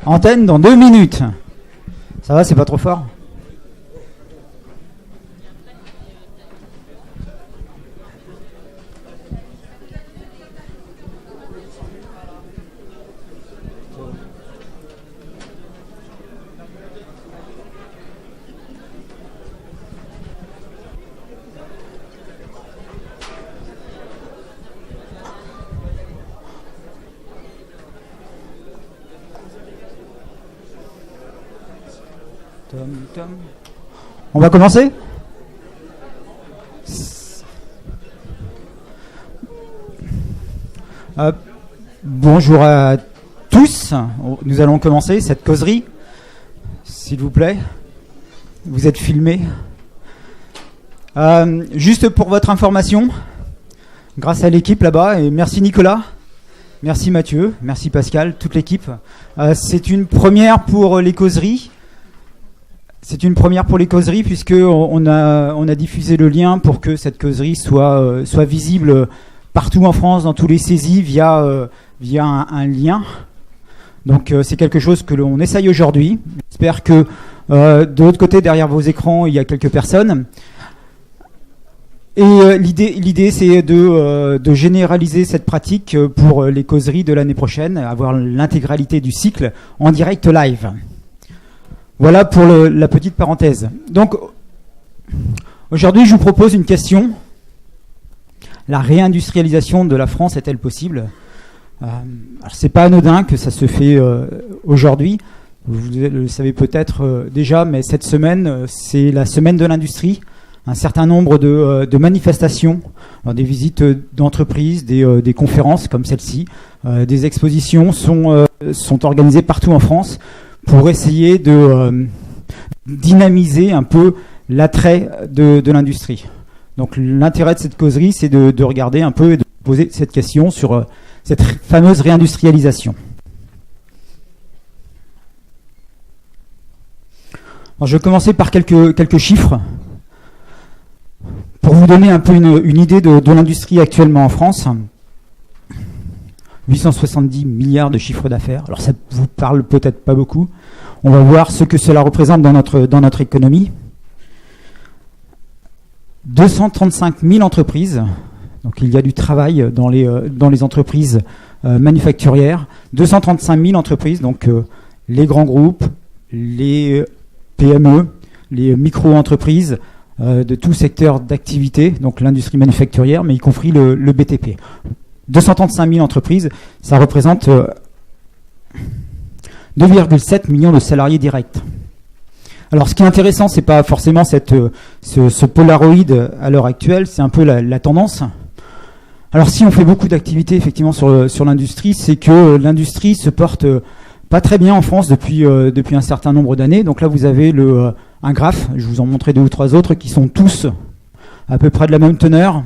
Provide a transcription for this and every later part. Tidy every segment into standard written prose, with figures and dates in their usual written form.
Antenne dans 2 minutes. Ça va, c'est pas trop fort? On va commencer ? Bonjour à tous. Nous allons commencer cette causerie. S'il vous plaît. Vous êtes filmés. Juste pour votre information, grâce à l'équipe là-bas, et merci Nicolas, merci Mathieu, merci Pascal, toute l'équipe. C'est une première pour les causeries. C'est une première pour les causeries puisque on a diffusé le lien pour que cette causerie soit visible partout en France, dans tous les saisies via un lien. Donc c'est quelque chose que l'on essaye aujourd'hui. J'espère que de l'autre côté, derrière vos écrans, il y a quelques personnes. Et l'idée c'est de généraliser cette pratique pour les causeries de l'année prochaine, avoir l'intégralité du cycle en direct live. Voilà pour la petite parenthèse. Donc, aujourd'hui, je vous propose une question. La réindustrialisation de la France est-elle possible ? Alors, c'est pas anodin que ça se fait aujourd'hui. Vous le savez peut-être déjà, mais cette semaine, c'est la semaine de l'industrie. Un certain nombre de manifestations, des visites d'entreprises, des conférences comme celle-ci, des expositions sont organisées partout en France pour essayer de dynamiser un peu l'attrait de l'industrie. Donc l'intérêt de cette causerie, c'est de regarder un peu et de poser cette question sur cette fameuse réindustrialisation. Alors, je vais commencer par quelques chiffres pour vous donner un peu une idée de l'industrie actuellement en France. 870 milliards de chiffre d'affaires. Alors ça vous parle peut-être pas beaucoup. On va voir ce que cela représente dans notre économie. 235 000 entreprises. Donc il y a du travail dans les entreprises manufacturières. 235 000 entreprises, donc les grands groupes, les PME, les micro-entreprises de tout secteur d'activité, donc l'industrie manufacturière, mais y compris le BTP. 235 000 entreprises, ça représente 2,7 millions de salariés directs. Alors, ce qui est intéressant, c'est pas forcément ce Polaroid à l'heure actuelle, c'est un peu la tendance. Alors, si on fait beaucoup d'activités effectivement sur l'industrie, c'est que l'industrie se porte pas très bien en France depuis un certain nombre d'années. Donc là, vous avez un graphe, je vous en montrerai 2 ou 3 autres, qui sont tous à peu près de la même teneur,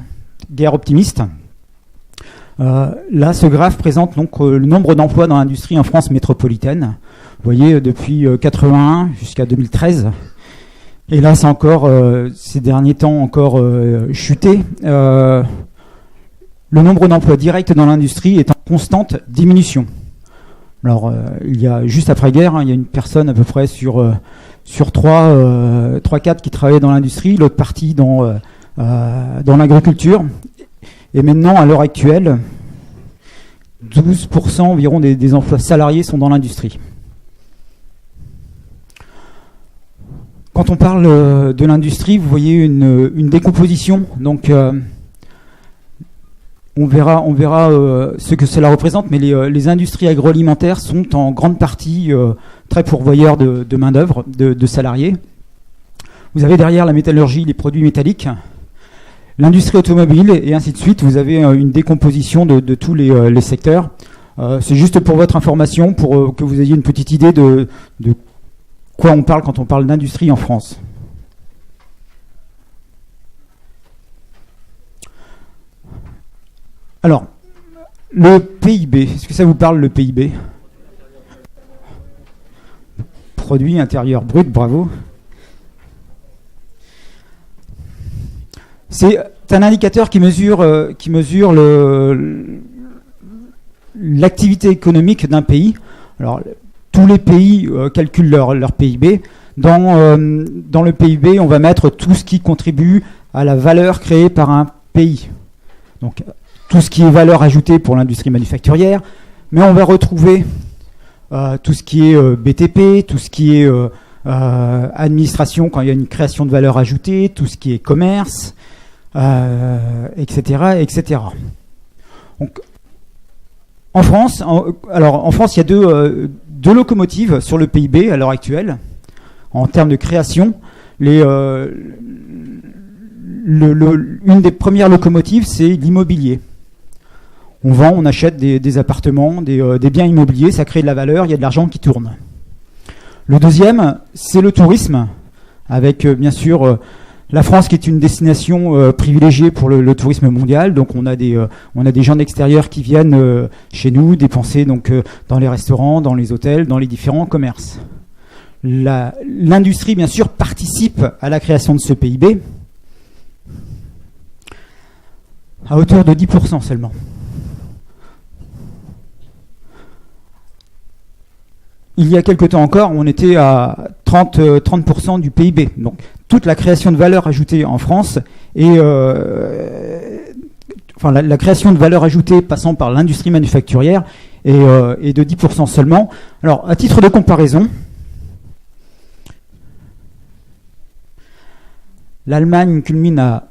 guère optimiste. Là, ce graphe présente donc le nombre d'emplois dans l'industrie en France métropolitaine. Vous voyez, depuis 81 jusqu'à 2013. Et là, c'est encore, ces derniers temps, encore chuté. Le nombre d'emplois directs dans l'industrie est en constante diminution. Alors, il y a juste après-guerre, il y a une personne à peu près sur 3-4 qui travaillait dans l'industrie, l'autre partie dans l'agriculture. Et maintenant, à l'heure actuelle, 12% environ des emplois salariés sont dans l'industrie. Quand on parle de l'industrie, vous voyez une décomposition. Donc, on verra ce que cela représente, mais les industries agroalimentaires sont en grande partie très pourvoyeurs de main-d'œuvre, de salariés. Vous avez derrière la métallurgie, les produits métalliques, l'industrie automobile et ainsi de suite. Vous avez une décomposition de tous les secteurs. C'est juste pour votre information, pour que vous ayez une petite idée de quoi on parle quand on parle d'industrie en France. Alors, le PIB, est-ce que ça vous parle, le PIB ? Produit intérieur brut, bravo. C'est un indicateur qui mesure l'activité économique d'un pays. Alors, tous les pays calculent leur PIB. Dans le PIB, on va mettre tout ce qui contribue à la valeur créée par un pays. Donc tout ce qui est valeur ajoutée pour l'industrie manufacturière, mais on va retrouver tout ce qui est BTP, tout ce qui est administration quand il y a une création de valeur ajoutée, tout ce qui est commerce, etc., etc. Donc, en France, il y a deux locomotives sur le PIB à l'heure actuelle en termes de création. Une des premières locomotives, c'est l'immobilier. On vend, on achète des appartements, des biens immobiliers, ça crée de la valeur, il y a de l'argent qui tourne. Le deuxième, c'est le tourisme, avec bien sûr la France qui est une destination privilégiée pour le tourisme mondial. Donc on a des gens d'extérieur qui viennent chez nous dépenser donc dans les restaurants, dans les hôtels, dans les différents commerces. L'industrie bien sûr participe à la création de ce PIB à hauteur de 10% seulement. Il y a quelque temps encore, on était à 30% du PIB. Donc toute la création de valeur ajoutée en France et la création de valeur ajoutée passant par l'industrie manufacturière est de 10% seulement. Alors à titre de comparaison, l'Allemagne culmine à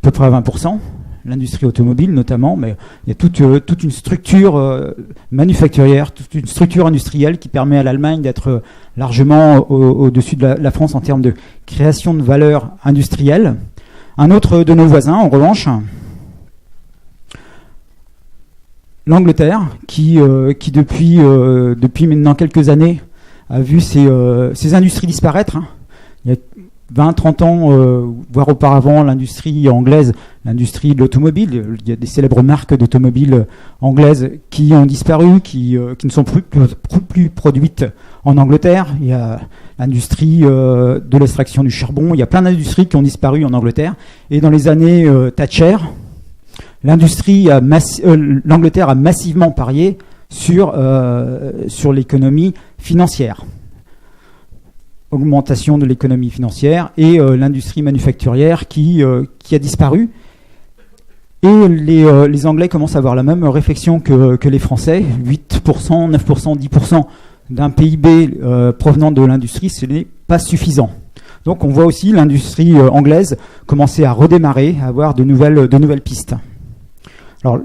peu près à 20%, l'industrie automobile notamment, mais il y a toute une structure manufacturière, toute une structure industrielle qui permet à l'Allemagne d'être largement au-dessus de la France en termes de création de valeur industrielle. Un autre de nos voisins, en revanche, l'Angleterre, qui depuis maintenant quelques années a vu ses industries disparaître. Il y a 20-30 ans, voire auparavant, l'industrie anglaise, l'industrie de l'automobile, il y a des célèbres marques d'automobiles anglaises qui ont disparu, qui ne sont plus produites en Angleterre. Il y a l'industrie de l'extraction du charbon, il y a plein d'industries qui ont disparu en Angleterre. Et dans les années Thatcher, l'Angleterre a massivement parié sur l'économie financière. Augmentation de l'économie financière et l'industrie manufacturière qui a disparu. Et les Anglais commencent à avoir la même réflexion que les Français. 8%, 9%, 10% d'un PIB provenant de l'industrie, ce n'est pas suffisant. Donc on voit aussi l'industrie anglaise commencer à redémarrer, à avoir de nouvelles pistes. Alors, vous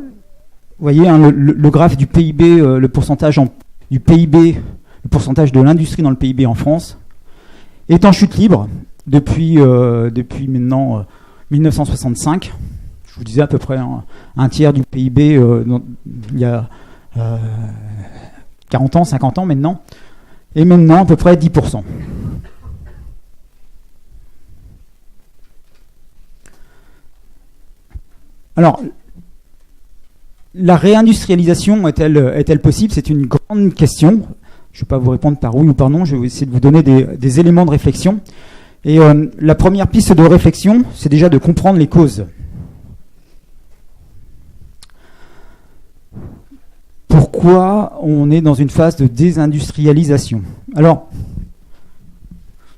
voyez le graphe du PIB, le pourcentage du PIB, le pourcentage de l'industrie dans le PIB en France, est en chute libre depuis maintenant 1965. Je vous disais à peu près un tiers du PIB il y a 40 ans, 50 ans maintenant, et maintenant à peu près 10%. Alors, la réindustrialisation est-elle possible? C'est une grande question. Je ne vais pas vous répondre par oui ou par non, je vais essayer de vous donner des éléments de réflexion. Et la première piste de réflexion, c'est déjà de comprendre les causes. Pourquoi on est dans une phase de désindustrialisation? Alors,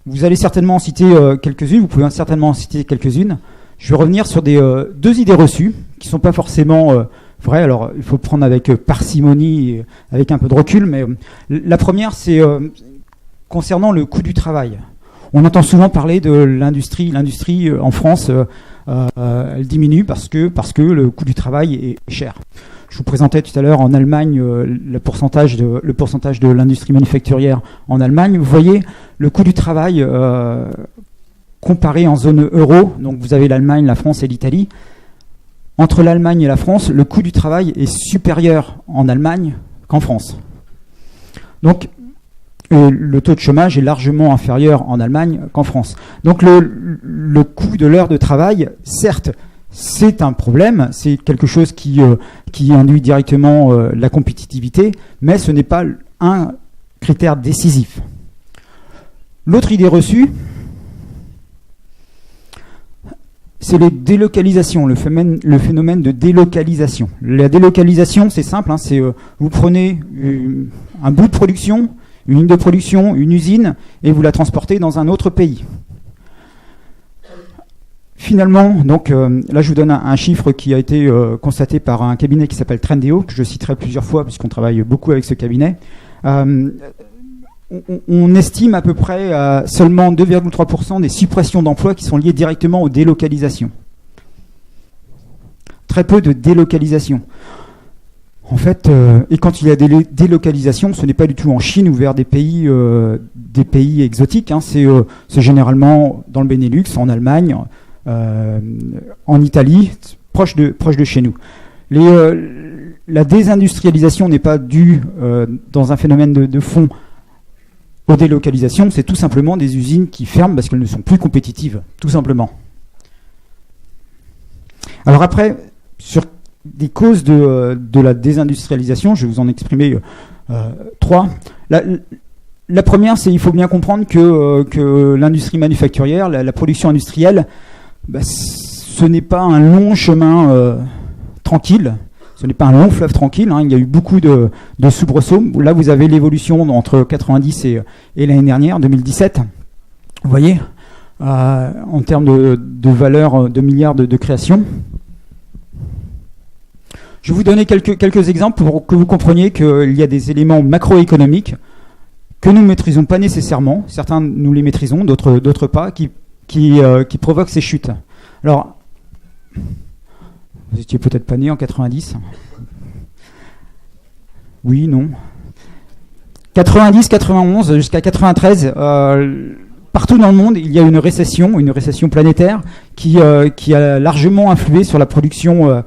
vous allez certainement en citer quelques-unes, vous pouvez certainement en citer quelques-unes. Je vais revenir sur deux idées reçues qui ne sont pas forcément vraies. Alors, il faut prendre avec parcimonie, et avec un peu de recul, mais la première, c'est concernant le coût du travail. On entend souvent parler de l'industrie. L'industrie en France, elle diminue parce que le coût du travail est cher. Je vous présentais tout à l'heure en Allemagne le pourcentage de l'industrie manufacturière en Allemagne. Vous voyez le coût du travail comparé en zone euro. Donc vous avez l'Allemagne, la France et l'Italie. Entre l'Allemagne et la France, le coût du travail est supérieur en Allemagne qu'en France. Donc le taux de chômage est largement inférieur en Allemagne qu'en France. Donc le coût de l'heure de travail, certes, c'est un problème, c'est quelque chose qui induit directement la compétitivité, mais ce n'est pas un critère décisif. L'autre idée reçue, c'est les délocalisations, le phénomène de délocalisation. La délocalisation, c'est simple, c'est vous prenez un bout de production, une ligne de production, une usine, et vous la transportez dans un autre pays. Finalement, donc là je vous donne un chiffre qui a été constaté par un cabinet qui s'appelle Trendéo, que je citerai plusieurs fois puisqu'on travaille beaucoup avec ce cabinet. On estime à peu près seulement 2,3% des suppressions d'emplois qui sont liées directement aux délocalisations. Très peu de délocalisation. En fait, et quand il y a des délocalisations, ce n'est pas du tout en Chine ou vers des pays exotiques. Hein, c'est généralement dans le Benelux, en Allemagne, en Italie, proche de chez nous. La désindustrialisation n'est pas due dans un phénomène de fond aux délocalisations, c'est tout simplement des usines qui ferment parce qu'elles ne sont plus compétitives, tout simplement. Alors après, sur des causes de la désindustrialisation, je vais vous en exprimer 3. La première, c'est qu'il faut bien comprendre que l'industrie manufacturière, la production industrielle, ce n'est pas un long chemin tranquille, ce n'est pas un long fleuve tranquille, hein. Il y a eu beaucoup de soubresauts. Là, vous avez l'évolution entre 90 et l'année dernière, 2017. Vous voyez, en termes de valeur de milliards de création. Je vais vous donner quelques exemples pour que vous compreniez qu'il y a des éléments macroéconomiques que nous ne maîtrisons pas nécessairement. Certains, nous les maîtrisons, d'autres pas, qui provoquent ces chutes. Alors, vous étiez peut-être pas né en 90. Oui, non. 90, 91, jusqu'à 93, partout dans le monde, il y a une récession planétaire qui a largement influé sur la production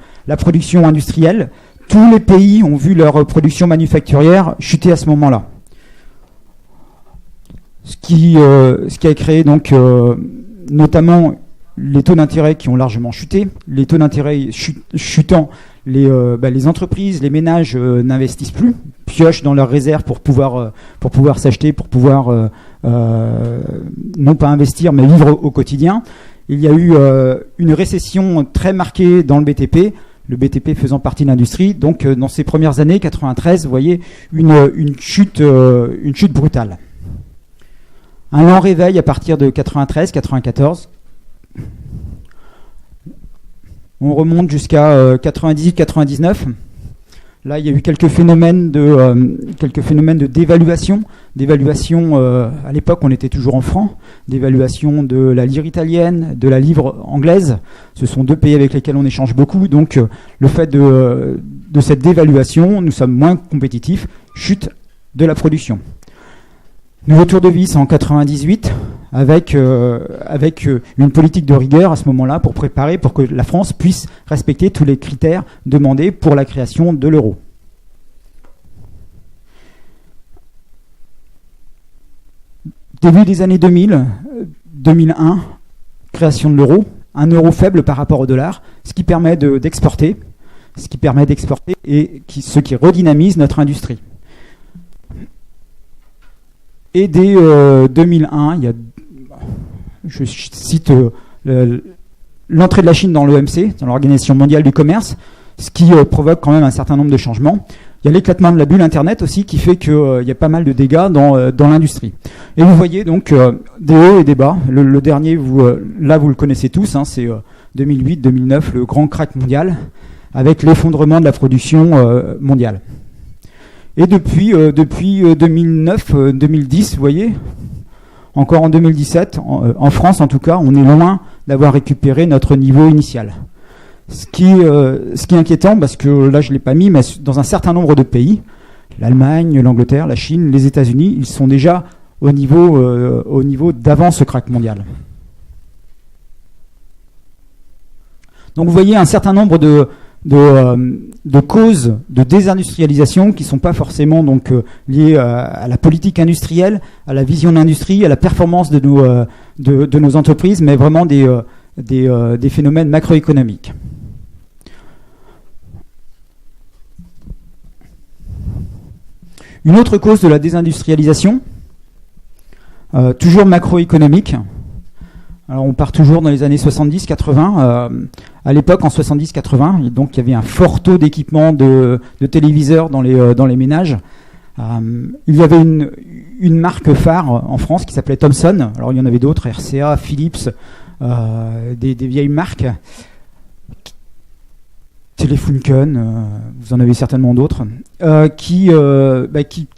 industrielle. Tous les pays ont vu leur production manufacturière chuter à ce moment-là. Ce qui a créé donc notamment les taux d'intérêt qui ont largement chuté. Les taux d'intérêt chutant, les entreprises, les ménages n'investissent plus, piochent dans leurs réserves pour pouvoir s'acheter, pour pouvoir non pas investir, mais vivre au quotidien. Il y a eu une récession très marquée dans le BTP, le BTP faisant partie de l'industrie. Donc dans ces premières années, 93, vous voyez une chute brutale. Un lent réveil à partir de 93, 94. On remonte jusqu'à 98-99. Là, il y a eu quelques phénomènes de dévaluation. Dévaluation, à l'époque, on était toujours en francs. Dévaluation de la lire italienne, de la livre anglaise. Ce sont deux pays avec lesquels on échange beaucoup. Donc, le fait de cette dévaluation, nous sommes moins compétitifs. Chute de la production. Nouveau tour de vis en 98, avec une politique de rigueur à ce moment-là pour que la France puisse respecter tous les critères demandés pour la création de l'euro. Début des années 2000, 2001, création de l'euro, un euro faible par rapport au dollar, ce qui permet d'exporter, et ce qui redynamise notre industrie. Et dès 2001, je cite l'entrée de la Chine dans l'OMC, dans l'Organisation mondiale du commerce, ce qui provoque quand même un certain nombre de changements. Il y a l'éclatement de la bulle Internet aussi qui fait qu'il y a pas mal de dégâts dans l'industrie. Et vous voyez donc des hauts et des bas. Le dernier, vous le connaissez tous, hein, c'est 2008-2009, le grand crack mondial, avec l'effondrement de la production mondiale. Et depuis 2009-2010, vous voyez, encore en 2017, en France en tout cas, on est loin d'avoir récupéré notre niveau initial. Ce qui est inquiétant, parce que là je ne l'ai pas mis, mais dans un certain nombre de pays, l'Allemagne, l'Angleterre, la Chine, les États-Unis, ils sont déjà au niveau d'avant ce crack mondial. Donc vous voyez un certain nombre de causes de désindustrialisation qui ne sont pas forcément donc liées à la politique industrielle, à la vision de l'industrie, à la performance de nos entreprises, mais vraiment des phénomènes macroéconomiques. Une autre cause de la désindustrialisation, toujours macroéconomique. Alors on part toujours dans les années 70-80. À l'époque, en 70-80, donc il y avait un fort taux d'équipement de téléviseurs dans les ménages. Il y avait une marque phare en France qui s'appelait Thomson. Alors il y en avait d'autres, RCA, Philips, des vieilles marques. Telefunken, vous en avez certainement d'autres, qui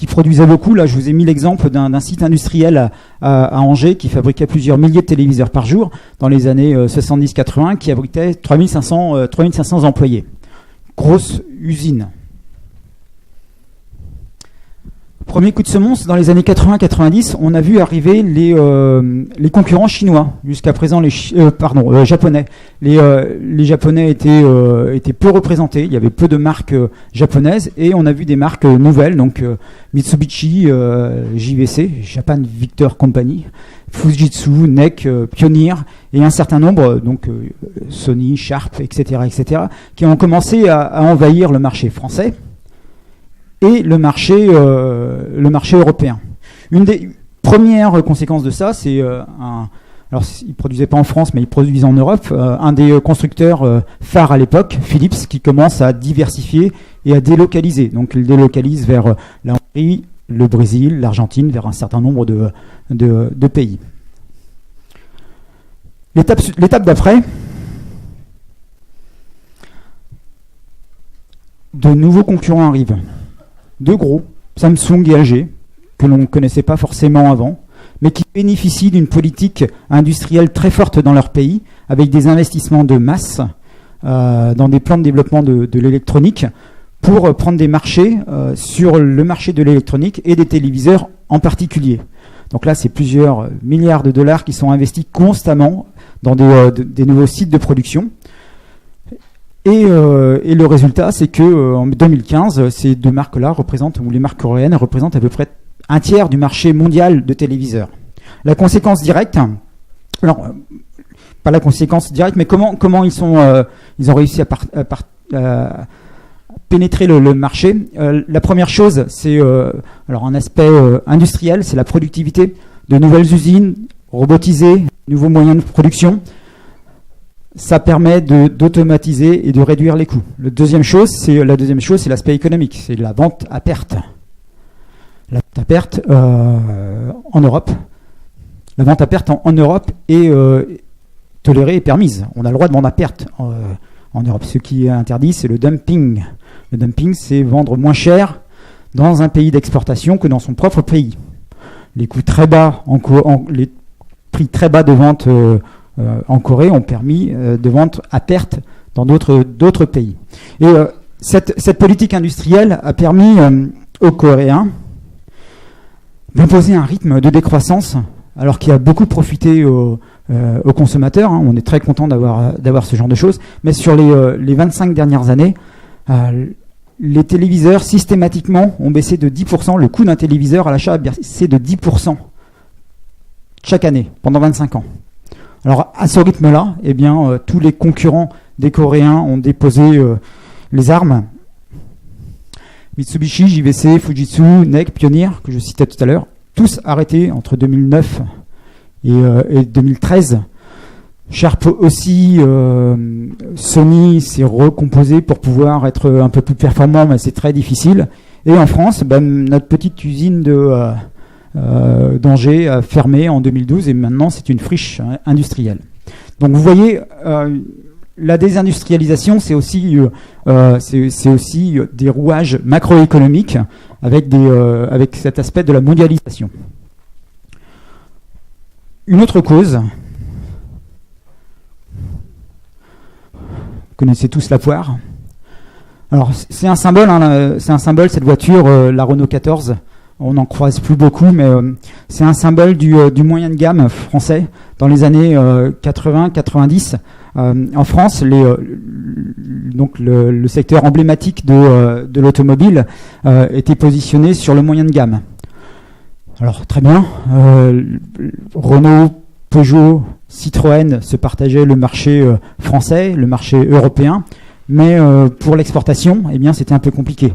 produisaient beaucoup. Là, je vous ai mis l'exemple d'un site industriel à Angers qui fabriquait plusieurs milliers de téléviseurs par jour dans les années 70-80, qui abritait 3500 employés. Grosse usine. Premier coup de semonce, dans les années 80-90, on a vu arriver les concurrents chinois. Jusqu'à présent, japonais. Les Japonais étaient peu représentés. Il y avait peu de marques japonaises et on a vu des marques nouvelles, donc Mitsubishi, JVC, Japan Victor Company, Fujitsu, NEC, Pioneer et un certain nombre, donc Sony, Sharp, etc., qui ont commencé à envahir le marché français et le marché européen. Une des premières conséquences de ça, c'est alors ils produisaient pas en France, mais ils produisent en Europe, un des constructeurs phares à l'époque, Philips, qui commence à diversifier et à délocaliser. Donc il délocalise vers la Hongrie, le Brésil, l'Argentine, vers un certain nombre de pays. L'étape d'après, de nouveaux concurrents arrivent. Deux gros, Samsung et LG, que l'on ne connaissait pas forcément avant, mais qui bénéficient d'une politique industrielle très forte dans leur pays, avec des investissements de masse dans des plans de développement de l'électronique, pour prendre des marchés sur le marché de l'électronique et des téléviseurs en particulier. Donc là, c'est plusieurs milliards de dollars qui sont investis constamment dans des nouveaux sites de production. Et le résultat, c'est que en 2015, ces deux marques-là représentent, ou les marques coréennes représentent à peu près un tiers du marché mondial de téléviseurs. La conséquence directe, alors pas la conséquence directe, mais comment ils ont réussi à pénétrer le marché. La première chose, c'est alors un aspect industriel, c'est la productivité, de nouvelles usines robotisées, nouveaux moyens de production. Ça permet d'automatiser et de réduire les coûts. La deuxième chose, c'est l'aspect économique, c'est la vente à perte. La vente à perte en Europe. La vente à perte en Europe est tolérée et permise. On a le droit de vendre à perte en Europe. Ce qui est interdit, c'est le dumping. Le dumping, c'est vendre moins cher dans un pays d'exportation que dans son propre pays. Les coûts très bas, les prix très bas de vente en Corée ont permis de vendre à perte dans d'autres pays. Et cette politique industrielle a permis aux Coréens d'imposer un rythme de décroissance, alors qui a beaucoup profité aux consommateurs. On est très content d'avoir ce genre de choses. Mais sur les 25 dernières années, les téléviseurs systématiquement ont baissé de 10%. Le coût d'un téléviseur à l'achat a baissé de 10% chaque année, pendant 25 ans. Alors à ce rythme-là, eh bien, tous les concurrents des Coréens ont déposé les armes. Mitsubishi, JVC, Fujitsu, NEC, Pioneer, que je citais tout à l'heure, tous arrêtés entre 2009 et 2013. Sharp aussi, Sony s'est recomposé pour pouvoir être un peu plus performant, mais c'est très difficile. Et en France, notre petite usine d'Angers a fermé en 2012 et maintenant c'est une friche industrielle. Donc vous voyez, la désindustrialisation, c'est aussi des rouages macroéconomiques avec cet aspect de la mondialisation. Une autre cause, vous connaissez tous la poire. Alors c'est un symbole, cette voiture, la Renault 14. On n'en croise plus beaucoup, mais c'est un symbole du moyen de gamme français dans les années 80-90. En France, donc le secteur emblématique de l'automobile était positionné sur le moyen de gamme. Alors très bien, Renault, Peugeot, Citroën se partageaient le marché français, le marché européen, mais pour l'exportation, eh bien, c'était un peu compliqué.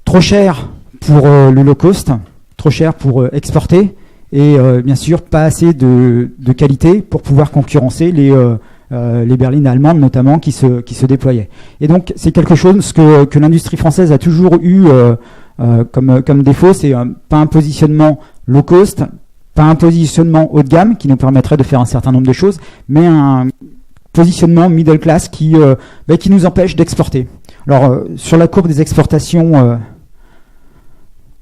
Trop cher pour le low cost, trop cher pour exporter, et bien sûr pas assez de qualité pour pouvoir concurrencer les berlines allemandes notamment qui se déployaient. Et donc c'est quelque chose que l'industrie française a toujours eu comme défaut, c'est pas un positionnement low cost, pas un positionnement haut de gamme qui nous permettrait de faire un certain nombre de choses, mais un positionnement middle class qui nous empêche d'exporter. Alors, sur la courbe des exportations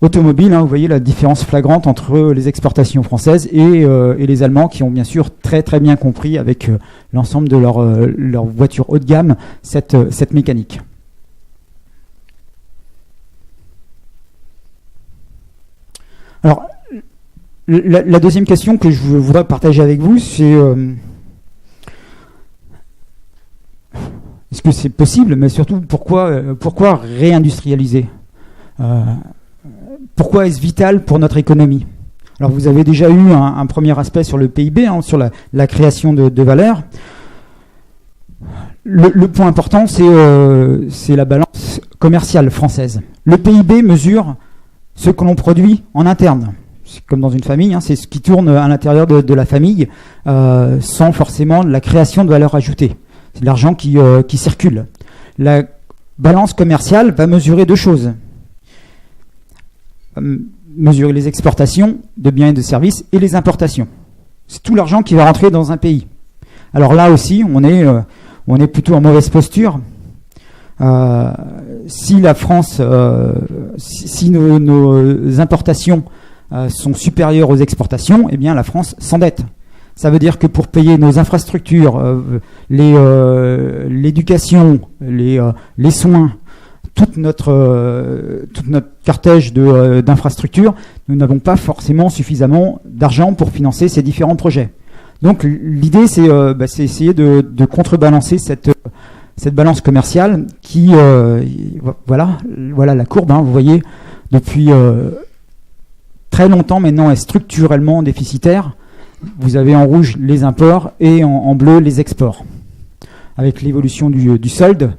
automobiles, vous voyez la différence flagrante entre les exportations françaises et les Allemands qui ont bien sûr très très bien compris avec l'ensemble de leur voitures haut de gamme cette mécanique. Alors, la deuxième question que je voudrais partager avec vous, c'est est-ce que c'est possible, mais surtout pourquoi réindustrialiser pourquoi est-ce vital pour notre économie? Alors vous avez déjà eu un premier aspect sur le PIB, sur la création de valeur. Le point important, c'est la balance commerciale française. Le PIB mesure ce que l'on produit en interne. C'est comme dans une famille, c'est ce qui tourne à l'intérieur de la famille, sans forcément la création de valeur ajoutée. C'est de l'argent qui circule. La balance commerciale va mesurer deux choses. Mesurer les exportations de biens et de services et les importations. C'est tout l'argent qui va rentrer dans un pays. Alors là aussi, on est plutôt en mauvaise posture. Si la France, si nos importations sont supérieures aux exportations, eh bien la France s'endette. Ça veut dire que pour payer nos infrastructures, l'éducation, les soins, toute notre cortège d'infrastructures, nous n'avons pas forcément suffisamment d'argent pour financer ces différents projets. Donc l'idée, c'est essayer de contrebalancer cette balance commerciale qui, voilà la courbe, vous voyez, depuis très longtemps maintenant est structurellement déficitaire. Vous avez en rouge les imports et en bleu les exports. Avec l'évolution du solde,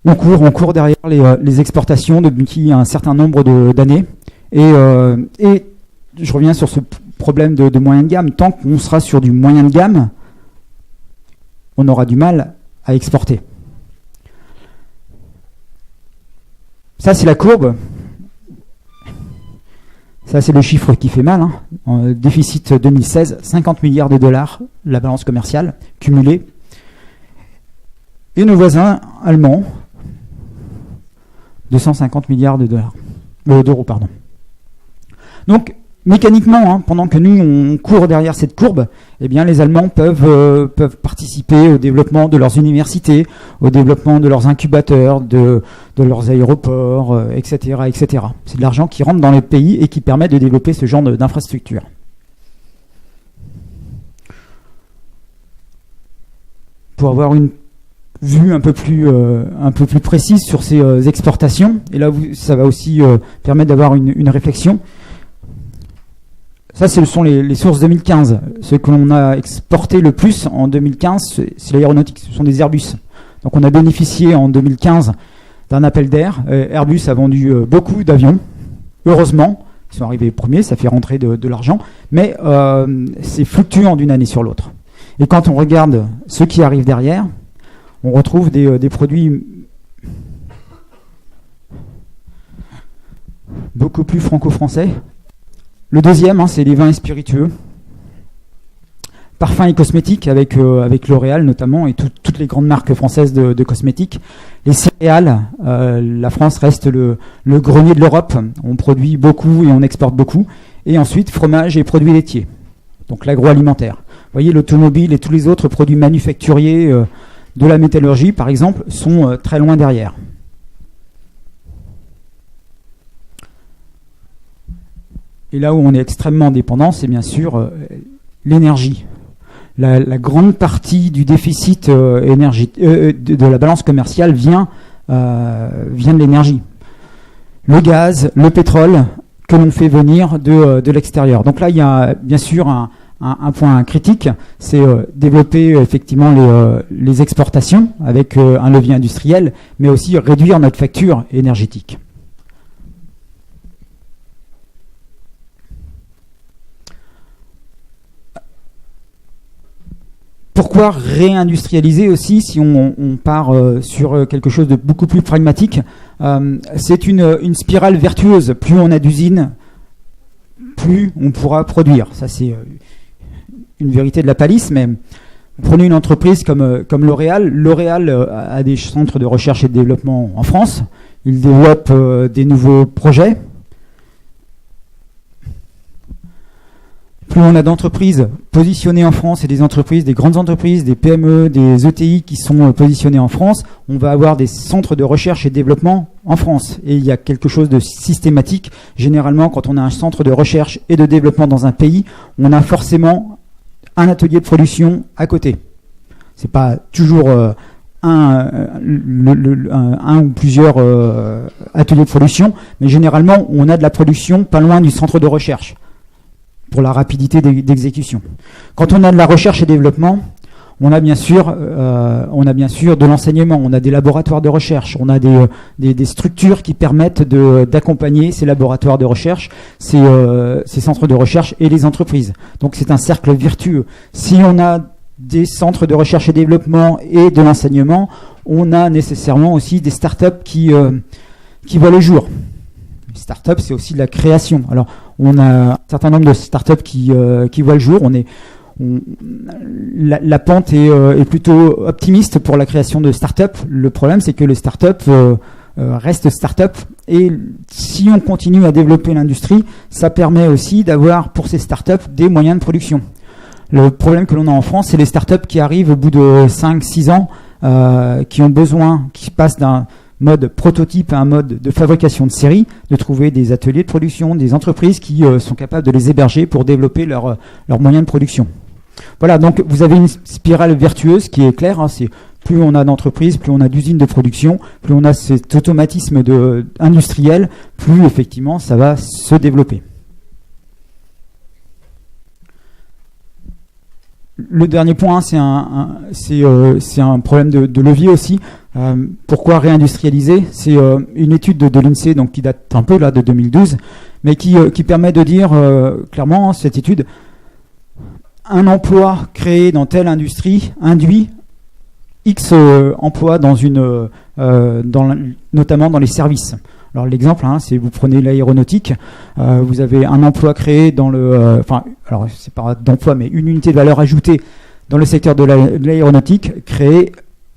on court derrière les exportations depuis un certain nombre d'années. Et je reviens sur ce problème de moyen de gamme. Tant qu'on sera sur du moyen de gamme, on aura du mal à exporter. Ça, c'est la courbe. Ça, c'est le chiffre qui fait mal. Déficit 2016, 50 milliards de dollars, la balance commerciale cumulée. Et nos voisins allemands, 250 milliards d'euros. Donc, mécaniquement, pendant que nous, on court derrière cette courbe, eh bien, les Allemands peuvent participer au développement de leurs universités, au développement de leurs incubateurs, de leurs aéroports, etc., etc. C'est de l'argent qui rentre dans les pays et qui permet de développer ce genre d'infrastructures. Pour avoir une vue un peu plus précise sur ces exportations, et là ça va aussi permettre d'avoir une réflexion. Ça, ce sont les sources 2015. Ce que l'on a exporté le plus en 2015, c'est l'aéronautique, ce sont des Airbus. Donc on a bénéficié en 2015 d'un appel d'air. Airbus a vendu beaucoup d'avions, heureusement. Ils sont arrivés premiers, ça fait rentrer de l'argent, mais c'est fluctuant d'une année sur l'autre. Et quand on regarde ce qui arrive derrière, on retrouve des produits beaucoup plus franco-français. Le deuxième, c'est les vins et spiritueux. Parfums et cosmétiques avec L'Oréal notamment et toutes les grandes marques françaises de cosmétiques. Les céréales, la France reste le grenier de l'Europe. On produit beaucoup et on exporte beaucoup. Et ensuite, fromage et produits laitiers. Donc l'agroalimentaire. Vous voyez, l'automobile et tous les autres produits manufacturiers de la métallurgie, par exemple, sont très loin derrière. Et là où on est extrêmement dépendant, c'est bien sûr l'énergie. La grande partie du déficit de la balance commerciale vient de l'énergie. Le gaz, le pétrole que l'on fait venir de l'extérieur. Donc là, il y a bien sûr un point critique, c'est développer effectivement les exportations avec un levier industriel, mais aussi réduire notre facture énergétique. pourquoi réindustrialiser aussi si on part sur quelque chose de beaucoup plus pragmatique? C'est une spirale vertueuse. Plus on a d'usines, plus on pourra produire. Ça, c'est une vérité de la palisse, mais prenez une entreprise comme L'Oréal. L'Oréal a des centres de recherche et de développement en France. Il développe des nouveaux projets. Plus on a d'entreprises positionnées en France et des entreprises, des grandes entreprises, des PME, des ETI qui sont positionnées en France, on va avoir des centres de recherche et de développement en France. Et il y a quelque chose de systématique. Généralement, quand on a un centre de recherche et de développement dans un pays, on a forcément un atelier de production à côté. C'est pas toujours un ou plusieurs ateliers de production, mais généralement, on a de la production pas loin du centre de recherche, pour la rapidité d'exécution. Quand on a de la recherche et développement, on a bien sûr de l'enseignement, on a des laboratoires de recherche, on a des structures qui permettent d'accompagner ces laboratoires de recherche, ces centres de recherche et les entreprises. Donc c'est un cercle vertueux. Si on a des centres de recherche et développement et de l'enseignement, on a nécessairement aussi des startups qui voient le jour. Start-up, c'est aussi de la création. Alors, on a un certain nombre de start-up qui voient le jour. La pente est plutôt optimiste pour la création de start-up. Le problème, c'est que les start-up restent start-up. Et si on continue à développer l'industrie, ça permet aussi d'avoir pour ces start-up des moyens de production. Le problème que l'on a en France, c'est les start-up qui arrivent au bout de 5-6 ans, qui passent d'un mode prototype à un mode de fabrication de série, de trouver des ateliers de production, des entreprises qui sont capables de les héberger pour développer leurs moyens de production. Voilà, donc vous avez une spirale vertueuse qui est claire, hein, c'est plus on a d'entreprises, plus on a d'usines de production, plus on a cet automatisme industriel, plus effectivement ça va se développer. Le dernier point, c'est un problème de levier aussi. Pourquoi réindustrialiser? C'est une étude de l'INSEE, donc qui date un peu là de 2012, mais qui permet de dire clairement, cette étude, un emploi créé dans telle industrie induit X emplois notamment dans les services. Alors l'exemple, c'est vous prenez l'aéronautique, vous avez un emploi créé dans alors c'est pas d'emploi, mais une unité de valeur ajoutée dans le secteur de l'aéronautique, créée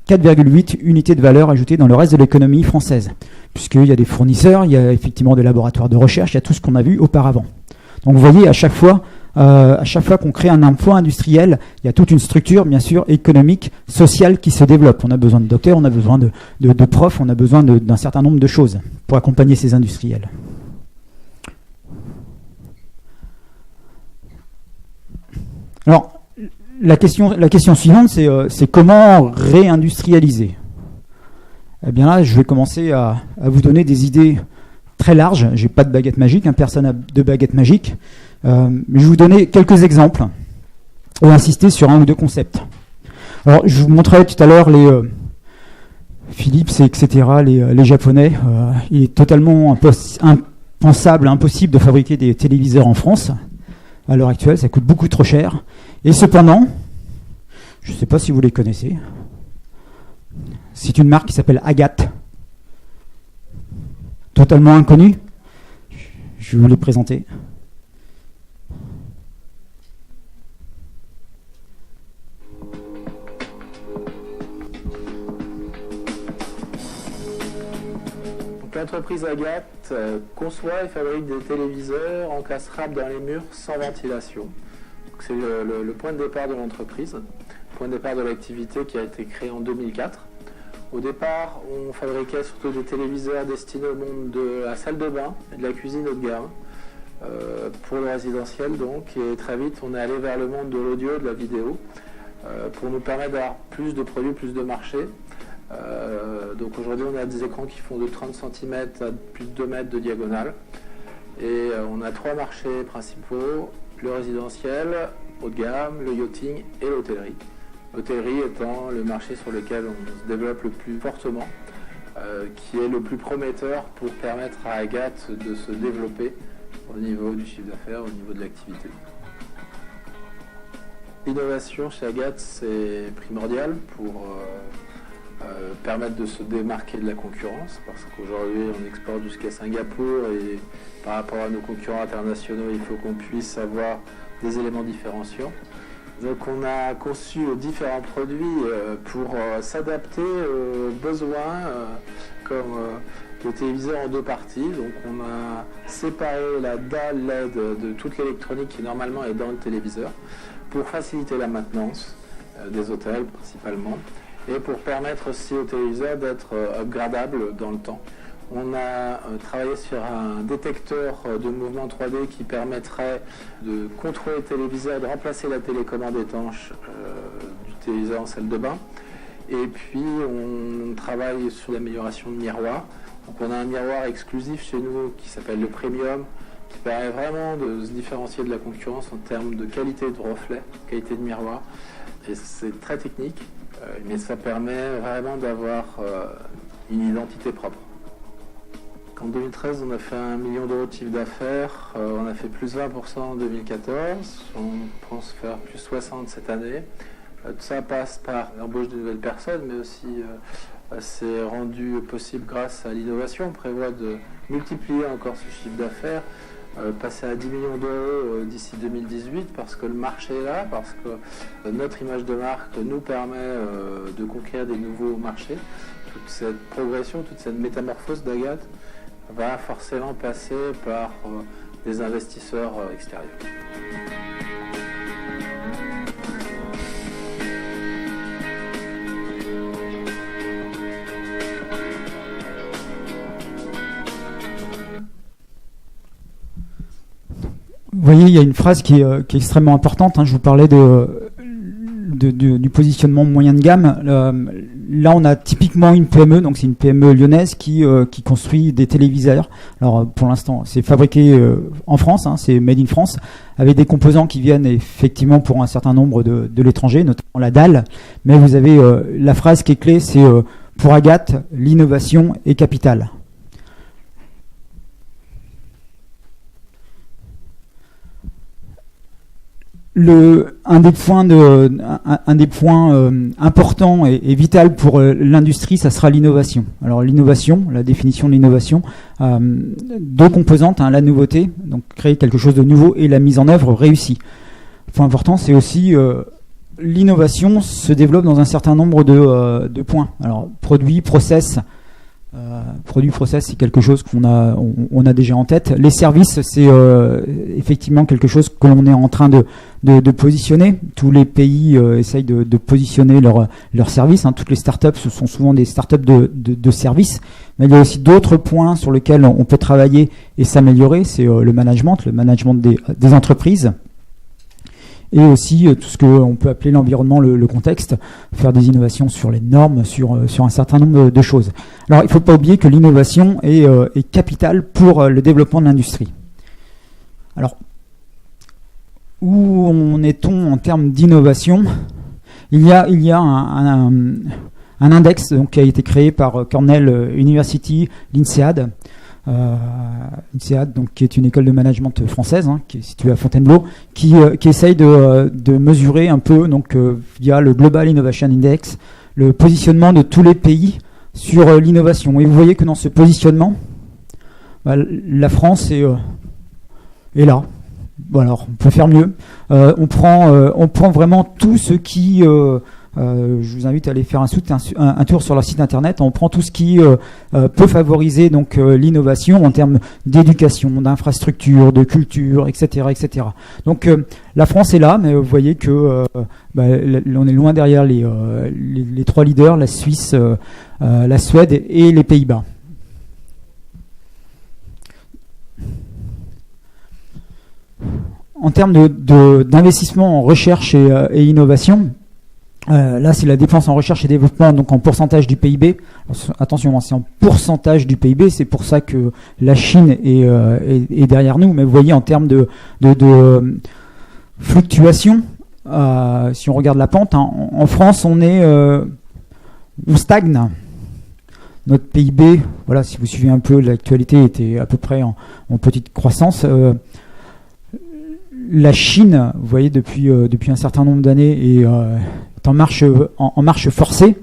4,8 unités de valeur ajoutée dans le reste de l'économie française, puisqu'il y a des fournisseurs, il y a effectivement des laboratoires de recherche, il y a tout ce qu'on a vu auparavant. Donc vous voyez, à chaque fois qu'on crée un emploi industriel, il y a toute une structure, bien sûr, économique, sociale qui se développe. On a besoin de docteurs, on a besoin de profs, on a besoin d'un certain nombre de choses pour accompagner ces industriels. Alors, la question suivante, c'est comment réindustrialiser? Eh bien là, je vais commencer à vous donner des idées très larges. J'ai pas de baguette magique, personne n'a de baguette magique. Mais je vais vous donner quelques exemples et insister sur un ou deux concepts. Alors, je vous montrais tout à l'heure les Philips, etc., les Japonais. Il est totalement impensable, impossible de fabriquer des téléviseurs en France. À l'heure actuelle, ça coûte beaucoup trop cher. Et cependant, je ne sais pas si vous les connaissez, c'est une marque qui s'appelle Agathe. Totalement inconnue. Je vais vous les présenter. L'entreprise Agathe conçoit et fabrique des téléviseurs encastrables dans les murs sans ventilation. C'est le point de départ de l'entreprise, le point de départ de l'activité qui a été créé en 2004. Au départ, on fabriquait surtout des téléviseurs destinés au monde de la salle de bain et de la cuisine haut de gamme, pour le résidentiel donc, et très vite on est allé vers le monde de l'audio et de la vidéo, pour nous permettre d'avoir plus de produits, plus de marchés. Donc aujourd'hui on a des écrans qui font de 30 cm à plus de 2 mètres de diagonale et on a 3 marchés principaux, le résidentiel, haut de gamme, le yachting et l'hôtellerie. L'hôtellerie étant le marché sur lequel on se développe le plus fortement, qui est le plus prometteur pour permettre à Agathe de se développer au niveau du chiffre d'affaires, au niveau de l'activité. L'innovation chez Agathe, c'est primordial pour permettre de se démarquer de la concurrence, parce qu'aujourd'hui on exporte jusqu'à Singapour et par rapport à nos concurrents internationaux, il faut qu'on puisse avoir des éléments différenciants. Donc on a conçu différents produits pour s'adapter aux besoins, comme le téléviseur en deux parties. Donc on a séparé la dalle LED de toute l'électronique qui normalement est dans le téléviseur pour faciliter la maintenance des hôtels principalement et pour permettre aussi au téléviseur d'être upgradable dans le temps. On a travaillé sur un détecteur de mouvement 3D qui permettrait de contrôler le téléviseur, de remplacer la télécommande étanche du téléviseur en salle de bain. Et puis on travaille sur l'amélioration de miroirs. Donc on a un miroir exclusif chez nous qui s'appelle le Premium, qui permet vraiment de se différencier de la concurrence en termes de qualité de reflet, qualité de miroir. Et c'est très technique, mais ça permet vraiment d'avoir une identité propre. En 2013, on a fait 1 million d'euros de chiffre d'affaires, on a fait plus 20% en 2014, on pense faire plus 60 cette année. Tout ça passe par l'embauche de nouvelles personnes, mais aussi c'est rendu possible grâce à l'innovation. On prévoit de multiplier encore ce chiffre d'affaires, passer à 10 millions d'euros d'ici 2018, parce que le marché est là, parce que notre image de marque nous permet de conquérir des nouveaux marchés. Toute cette progression, toute cette métamorphose d'Agathe va forcément passer par des investisseurs extérieurs. Vous voyez, il y a une phrase qui est extrêmement importante. Je vous parlais du positionnement moyen de gamme. Là, on a typiquement une PME, donc c'est une PME lyonnaise qui construit des téléviseurs. Alors, pour l'instant, c'est fabriqué en France, c'est made in France, avec des composants qui viennent effectivement pour un certain nombre de l'étranger, notamment la dalle. Mais vous avez la phrase qui est clé, c'est pour Agathe, l'innovation est capitale. Un des points importants et vital pour l'industrie, ça sera l'innovation. Alors l'innovation, la définition de l'innovation, deux composantes, la nouveauté, donc créer quelque chose de nouveau, et la mise en œuvre réussie. Point important, c'est aussi l'innovation se développe dans un certain nombre de points. Alors produit, process. C'est quelque chose qu'on a déjà en tête. Les services, c'est effectivement quelque chose que l'on est en train de positionner. Tous les pays essayent de positionner leurs services. Toutes les startups, ce sont souvent des startups de services. Mais il y a aussi d'autres points sur lesquels on peut travailler et s'améliorer. C'est le management des entreprises. Et aussi tout ce qu'on peut appeler l'environnement, le contexte, faire des innovations sur les normes, sur un certain nombre de choses. Alors il ne faut pas oublier que l'innovation est capitale pour le développement de l'industrie. Alors, où en est-on en termes d'innovation ? Il y a un index donc, qui a été créé par Cornell University, l'INSEAD, donc, qui est une école de management française, qui est située à Fontainebleau, qui essaye de mesurer un peu, donc, via le Global Innovation Index, le positionnement de tous les pays sur l'innovation. Et vous voyez que dans ce positionnement, la France est là. Bon, alors, on peut faire mieux. On prend vraiment tout ce qui... je vous invite à aller faire un tour sur leur site internet. On prend tout ce qui peut favoriser donc l'innovation en termes d'éducation, d'infrastructure, de culture, etc., etc. Donc la France est là, mais vous voyez que on est loin derrière les trois leaders, la Suisse, la Suède et les Pays-Bas. En termes d'investissement en recherche et innovation, là, c'est la dépense en recherche et développement, donc en pourcentage du PIB. Attention, c'est en pourcentage du PIB. C'est pour ça que la Chine est derrière nous. Mais vous voyez, en termes de fluctuation, si on regarde la pente, en France, on stagne. Notre PIB, voilà, si vous suivez un peu l'actualité, était à peu près en petite croissance. la Chine, vous voyez, depuis un certain nombre d'années, est en marche forcée.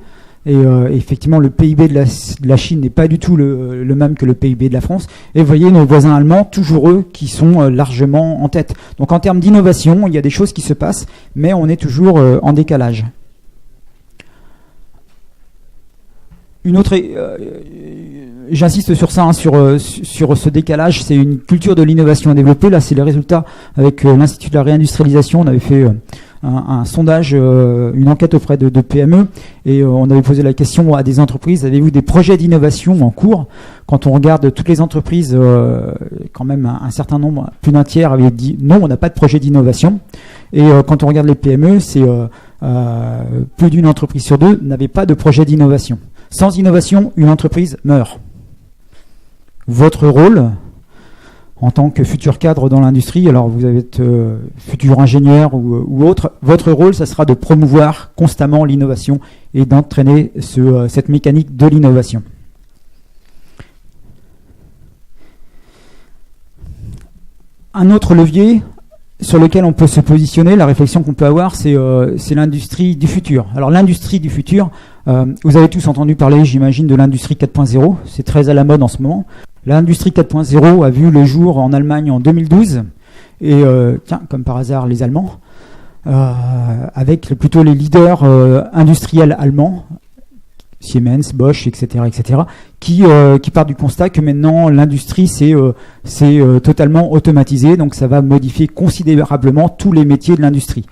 Et effectivement, le PIB de la Chine n'est pas du tout le même que le PIB de la France. Et vous voyez nos voisins allemands, toujours eux, qui sont largement en tête. Donc en termes d'innovation, il y a des choses qui se passent, mais on est toujours en décalage. Une autre, j'insiste sur ça, hein, sur ce décalage, c'est une culture de l'innovation à développer. Là, c'est les résultats avec l'Institut de la réindustrialisation. On avait fait un sondage, une enquête auprès de PME, et on avait posé la question à des entreprises: avez-vous des projets d'innovation en cours? Quand on regarde toutes les entreprises, quand même un certain nombre, plus d'un tiers avaient dit non, on n'a pas de projet d'innovation. Et quand on regarde les PME, c'est plus d'une entreprise sur deux n'avait pas de projet d'innovation. Sans innovation, une entreprise meurt. Votre rôle, en tant que futur cadre dans l'industrie, alors vous allez être futur ingénieur ou autre, votre rôle, ça sera de promouvoir constamment l'innovation et d'entraîner cette mécanique de l'innovation. Un autre levier sur lequel on peut se positionner, la réflexion qu'on peut avoir, c'est l'industrie du futur. Alors l'industrie du futur, vous avez tous entendu parler, j'imagine, de l'industrie 4.0. C'est très à la mode en ce moment. L'industrie 4.0 a vu le jour en Allemagne en 2012. Et tiens, comme par hasard, les Allemands, avec plutôt les leaders industriels allemands, Siemens, Bosch, etc., qui partent du constat que maintenant l'industrie c'est totalement automatisé, donc ça va modifier considérablement tous les métiers de l'industrie.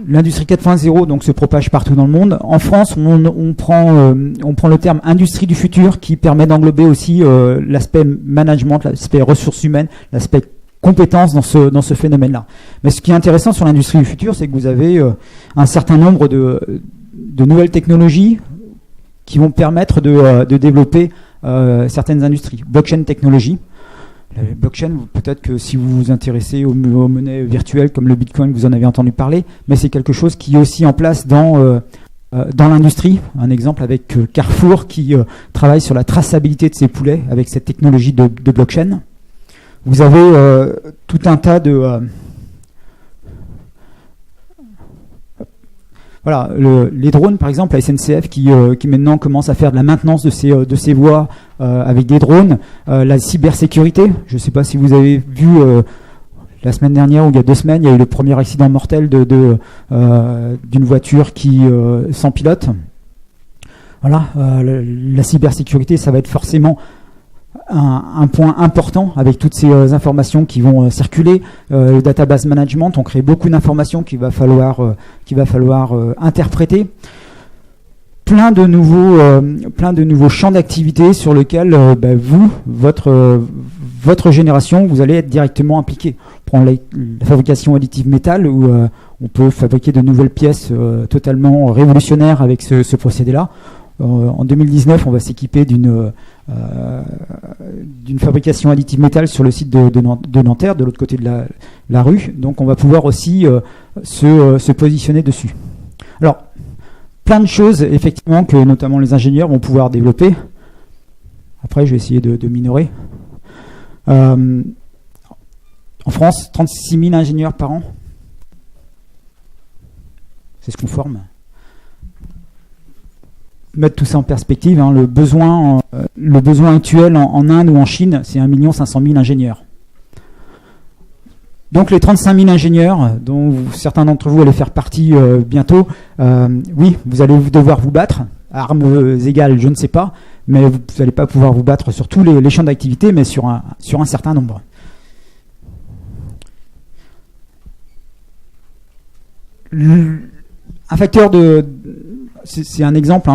L'industrie 4.0 donc se propage partout dans le monde. En France, on prend le terme industrie du futur, qui permet d'englober aussi l'aspect management, l'aspect ressources humaines, l'aspect compétences dans ce phénomène-là. Mais ce qui est intéressant sur l'industrie du futur, c'est que vous avez un certain nombre de nouvelles technologies qui vont permettre de développer certaines industries. Blockchain technologie. La blockchain, peut-être que si vous vous intéressez aux monnaies virtuelles comme le Bitcoin, vous en avez entendu parler, mais c'est quelque chose qui est aussi en place dans l'industrie. Un exemple avec Carrefour qui travaille sur la traçabilité de ses poulets avec cette technologie de blockchain. Vous avez tout un tas de... Voilà, les drones, par exemple, la SNCF qui maintenant commence à faire de la maintenance de ces voies avec des drones. La cybersécurité, je ne sais pas si vous avez vu la semaine dernière ou il y a 2 semaines, il y a eu le premier accident mortel d'une voiture sans pilote. Voilà, la cybersécurité, ça va être forcément un point important avec toutes ces informations qui vont circuler. Le database management, on crée beaucoup d'informations qu'il va falloir interpréter. Plein de nouveaux champs d'activité sur lesquels vous, votre génération, vous allez être directement impliqué. On prend la fabrication additive métal, où on peut fabriquer de nouvelles pièces totalement révolutionnaires avec ce procédé-là. En 2019, on va s'équiper d'une fabrication additive métal sur le site de Nanterre, de l'autre côté de la rue. Donc on va pouvoir aussi se positionner dessus. Alors, plein de choses, effectivement, que notamment les ingénieurs vont pouvoir développer. Après, je vais essayer de minorer. En France, 36 000 ingénieurs par an. C'est ce qu'on forme. Mettre tout ça en perspective, hein, le besoin actuel en Inde ou en Chine, c'est 1 500 000 ingénieurs. Donc les 35 000 ingénieurs, dont certains d'entre vous allez faire partie bientôt, oui, vous allez devoir vous battre, armes égales, je ne sais pas, mais vous n'allez pas pouvoir vous battre sur tous les champs d'activité, mais sur un certain nombre. Un facteur c'est un exemple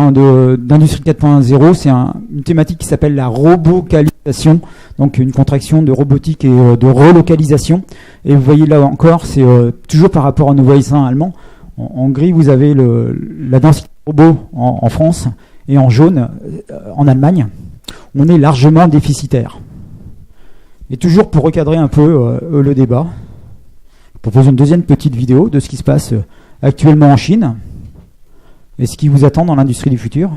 d'industrie 4.0, c'est une thématique qui s'appelle la robocalisation, donc une contraction de robotique et de relocalisation. Et vous voyez là encore, c'est toujours par rapport à nos voisins allemands. En gris, vous avez la densité de robots en France, et en jaune, en Allemagne. On est largement déficitaire. Et toujours pour recadrer un peu le débat, je propose une deuxième petite vidéo de ce qui se passe actuellement en Chine. Et ce qui vous attend dans l'industrie du futur.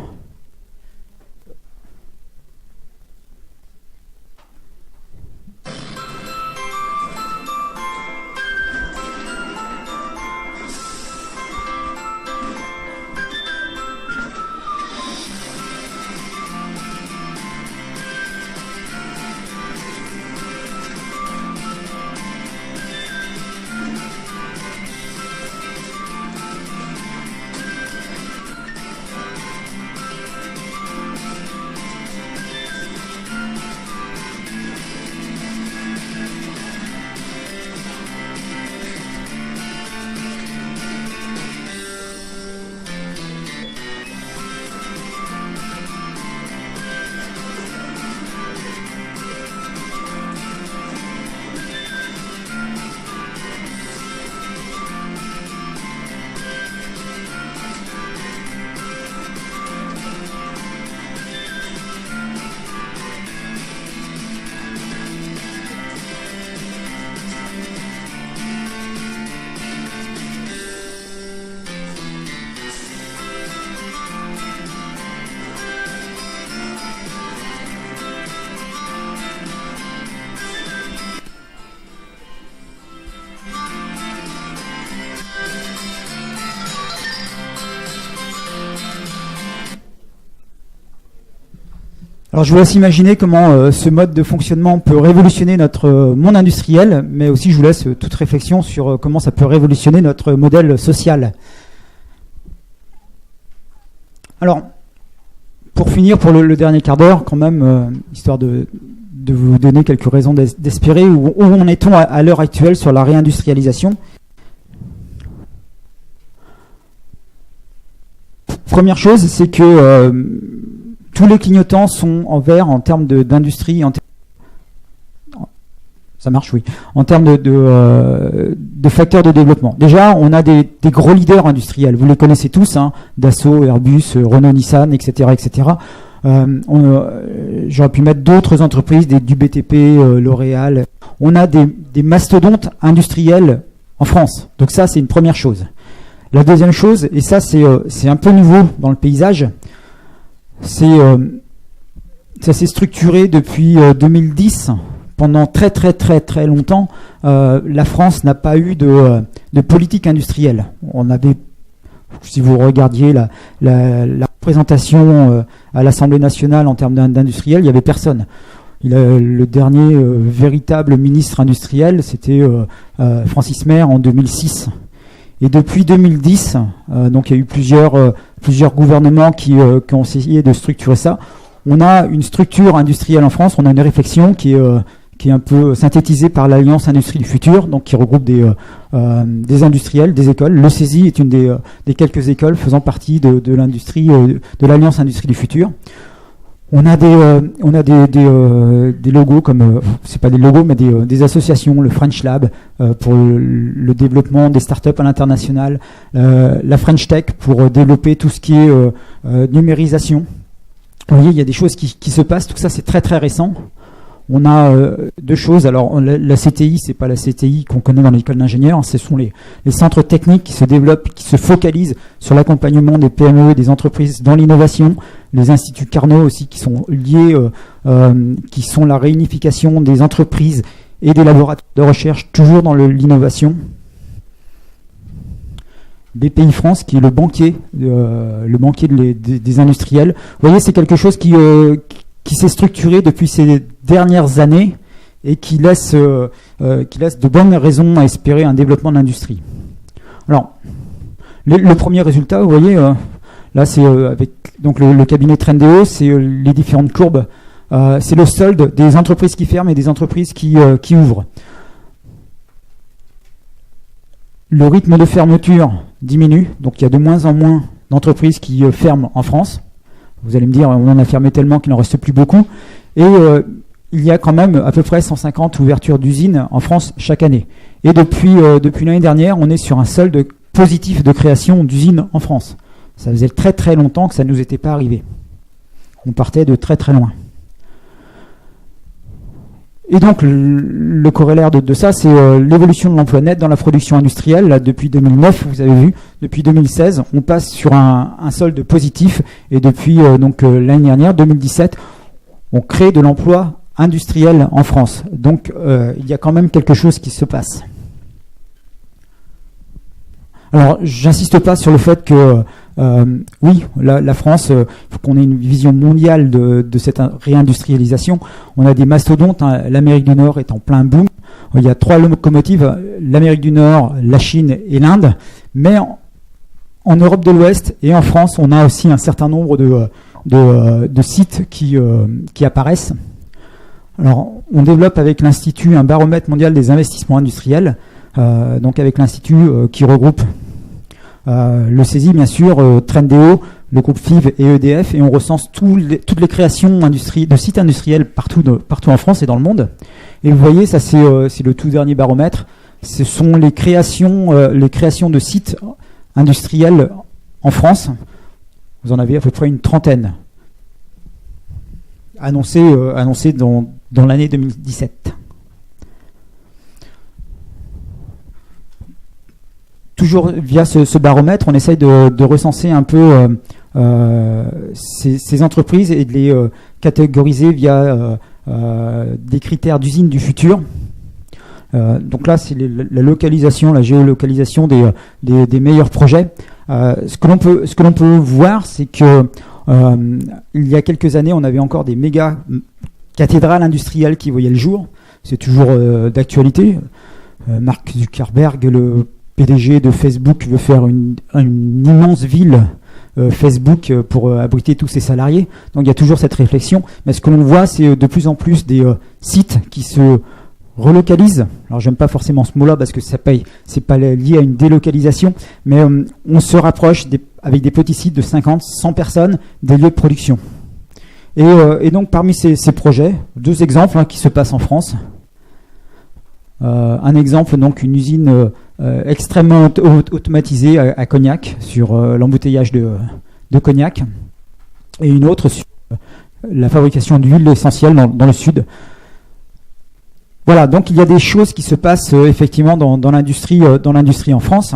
Alors je vous laisse imaginer comment ce mode de fonctionnement peut révolutionner notre monde industriel, mais aussi je vous laisse toute réflexion sur comment ça peut révolutionner notre modèle social. Alors, pour finir, pour le dernier quart d'heure, quand même, histoire de vous donner quelques raisons d'espérer, où en est-on à l'heure actuelle sur la réindustrialisation? Première chose, c'est que tous les clignotants sont en vert en termes d'industrie, ça marche, oui, en termes de facteurs de développement. Déjà, on a des gros leaders industriels, vous les connaissez tous, hein, Dassault, Airbus, Renault, Nissan, etc., etc. J'aurais pu mettre d'autres entreprises, du BTP, L'Oréal. On a des mastodontes industriels en France. Donc ça, c'est une première chose. La deuxième chose, et ça c'est un peu nouveau dans le paysage, ça s'est structuré depuis 2010. Pendant très très très très longtemps, la France n'a pas eu de politique industrielle. On avait, si vous regardiez la représentation à l'Assemblée nationale en termes d'industriels, il n'y avait personne. Le dernier véritable ministre industriel, c'était Francis Maire en 2006. Et depuis 2010, donc il y a eu plusieurs gouvernements qui ont essayé de structurer ça. On a une structure industrielle en France, on a une réflexion qui est un peu synthétisée par l'Alliance Industrie du Futur, donc qui regroupe des industriels, des écoles. Le CESI est une des quelques écoles faisant partie de l'industrie, de l'Alliance Industrie du Futur. On a des logos comme, c'est pas des logos, mais des associations, le French Lab pour le développement des startups à l'international, la French Tech pour développer tout ce qui est numérisation. Vous voyez, il y a des choses qui se passent, tout ça c'est très très récent. On a deux choses. Alors la CTI, c'est pas la CTI qu'on connaît dans l'école d'ingénieurs, ce sont les centres techniques qui se développent, qui se focalisent sur l'accompagnement des PME et des entreprises dans l'innovation. Les instituts Carnot aussi qui sont liés, qui sont la réunification des entreprises et des laboratoires de recherche toujours dans l'innovation. BPI France qui est le banquier des industriels. Vous voyez, c'est quelque chose qui s'est structuré depuis ces dernières années et qui laisse de bonnes raisons à espérer un développement de l'industrie. Alors, le premier résultat, vous voyez, là c'est avec donc le cabinet Trendéo, c'est les différentes courbes. C'est le solde des entreprises qui ferment et des entreprises qui ouvrent. Le rythme de fermeture diminue, donc il y a de moins en moins d'entreprises qui ferment en France. Vous allez me dire, on en a fermé tellement qu'il n'en reste plus beaucoup. Et il y a quand même à peu près 150 ouvertures d'usines en France chaque année. Et depuis l'année dernière, on est sur un solde positif de création d'usines en France. Ça faisait très très longtemps que ça ne nous était pas arrivé. On partait de très très loin. Et donc le corollaire de ça, c'est l'évolution de l'emploi net dans la production industrielle. Là, depuis 2009, vous avez vu, depuis 2016, on passe sur un solde positif. Et depuis l'année dernière, 2017, on crée de l'emploi industriel en France. Donc il y a quand même quelque chose qui se passe. Alors, j'insiste pas sur le fait que oui, la France, il faut qu'on ait une vision mondiale de cette réindustrialisation. On a des mastodontes, hein, l'Amérique du Nord est en plein boom. Il y a 3 locomotives, l'Amérique du Nord, la Chine et l'Inde. Mais en Europe de l'Ouest et en France, on a aussi un certain nombre de sites qui apparaissent. Alors, on développe avec l'Institut un baromètre mondial des investissements industriels, donc avec l'Institut qui regroupe le CESI, bien sûr, Trendéo, le groupe FIV et EDF, et on recense toutes les créations de sites industriels partout en France et dans le monde. Et vous voyez, ça c'est le tout dernier baromètre. Ce sont les créations de sites industriels en France. Vous en avez à peu près une trentaine annoncées dans l'année 2017. Toujours via ce baromètre, on essaye de recenser un peu ces entreprises et de les catégoriser via des critères d'usines du futur. Donc là, c'est la localisation, la géolocalisation des meilleurs projets. Ce que l'on peut voir, c'est que il y a quelques années, on avait encore des méga cathédrales industrielles qui voyaient le jour. C'est toujours d'actualité. Mark Zuckerberg, le PDG de Facebook, veut faire une immense ville Facebook pour abriter tous ses salariés. Donc il y a toujours cette réflexion. Mais ce que l'on voit, c'est de plus en plus des sites qui se relocalisent. Alors j'aime pas forcément ce mot-là parce que c'est pas lié à une délocalisation, mais on se rapproche avec des petits sites de 50, 100 personnes des lieux de production. Et donc parmi ces projets, 2 exemples qui se passent en France. Un exemple, donc une usine extrêmement automatisée à Cognac sur l'embouteillage de Cognac, et une autre sur la fabrication d'huile essentielle dans le sud. Voilà, donc il y a des choses qui se passent effectivement dans l'industrie en France.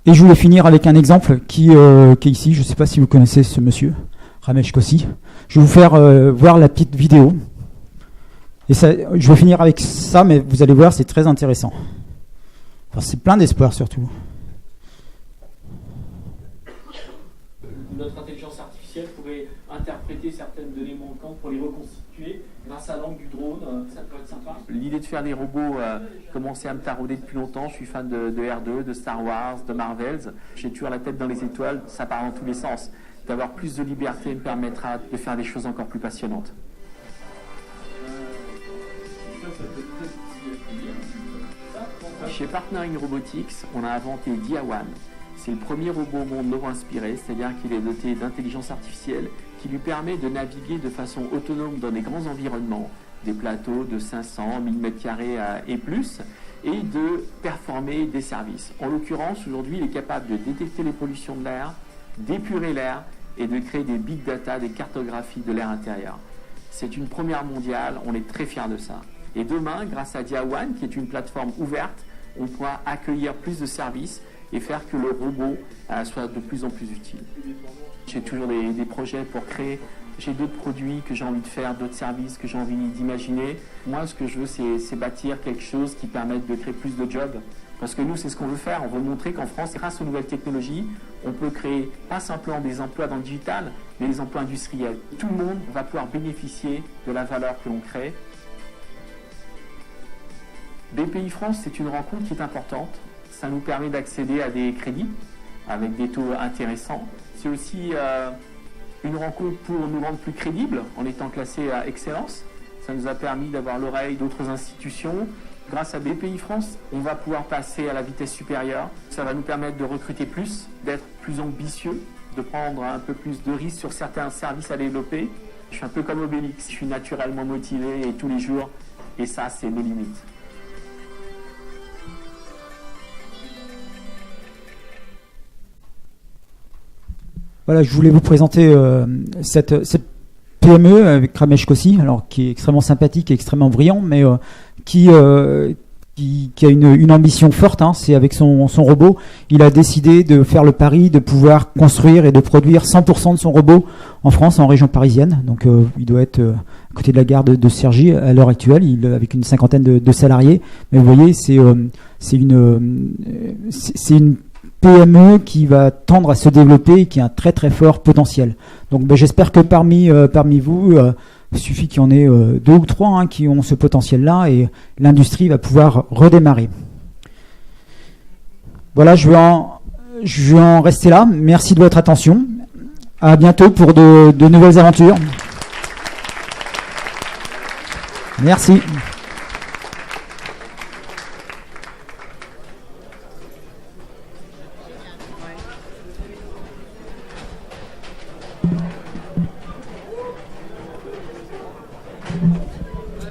Et je voulais finir avec un exemple qui est ici. Je ne sais pas si vous connaissez ce monsieur, Ramesh Kossi. Je vais vous faire voir la petite vidéo. Et ça, je vais finir avec ça, mais vous allez voir, c'est très intéressant. Enfin, c'est plein d'espoir surtout. Notre intelligence artificielle pourrait interpréter certaines données manquantes pour les reconstituer grâce à l'angle du drone. Ça peut être sympa. L'idée de faire des robots commençait à me tarauder depuis longtemps. Je suis fan de R2, de Star Wars, de Marvels. J'ai toujours la tête dans les étoiles, ça part dans tous les sens. D'avoir plus de liberté me permettra de faire des choses encore plus passionnantes. Chez Partnering Robotics, on a inventé Diawan. C'est le premier robot au monde neuro-inspiré, c'est-à-dire qu'il est doté d'intelligence artificielle qui lui permet de naviguer de façon autonome dans des grands environnements, des plateaux de 500, 1000 m² et plus, et de performer des services. En l'occurrence, aujourd'hui, il est capable de détecter les pollutions de l'air, d'épurer l'air et de créer des big data, des cartographies de l'air intérieur. C'est une première mondiale, on est très fiers de ça. Et demain, grâce à Diawan, qui est une plateforme ouverte, on pourra accueillir plus de services et faire que le robot soit de plus en plus utile. J'ai toujours des projets pour créer, j'ai d'autres produits que j'ai envie de faire, d'autres services que j'ai envie d'imaginer. Moi, ce que je veux, c'est bâtir quelque chose qui permette de créer plus de jobs. Parce que nous, c'est ce qu'on veut faire. On veut montrer qu'en France, grâce aux nouvelles technologies, on peut créer pas simplement des emplois dans le digital, mais des emplois industriels. Tout le monde va pouvoir bénéficier de la valeur que l'on crée. BPI France, c'est une rencontre qui est importante. Ça nous permet d'accéder à des crédits avec des taux intéressants. C'est aussi une rencontre pour nous rendre plus crédibles en étant classés à Excellence. Ça nous a permis d'avoir l'oreille d'autres institutions. Grâce à BPI France, on va pouvoir passer à la vitesse supérieure. Ça va nous permettre de recruter plus, d'être plus ambitieux, de prendre un peu plus de risques sur certains services à développer. Je suis un peu comme Obélix, je suis naturellement motivé et tous les jours, et ça, c'est nos limites. Voilà, je voulais vous présenter cette PME avec Ramesh Kossi, alors qui est extrêmement sympathique et extrêmement brillant, mais qui a une ambition forte. C'est avec son robot, il a décidé de faire le pari de pouvoir construire et de produire 100% de son robot en France, en région parisienne. Donc il doit être à côté de la gare de Cergy à l'heure actuelle, avec une cinquantaine de salariés. Mais vous voyez, c'est une PME qui va tendre à se développer et qui a un très très fort potentiel. Donc j'espère que parmi vous, il suffit qu'il y en ait 2 ou 3 qui ont ce potentiel-là et l'industrie va pouvoir redémarrer. Voilà, je vais en rester là. Merci de votre attention. À bientôt pour de nouvelles aventures. Merci.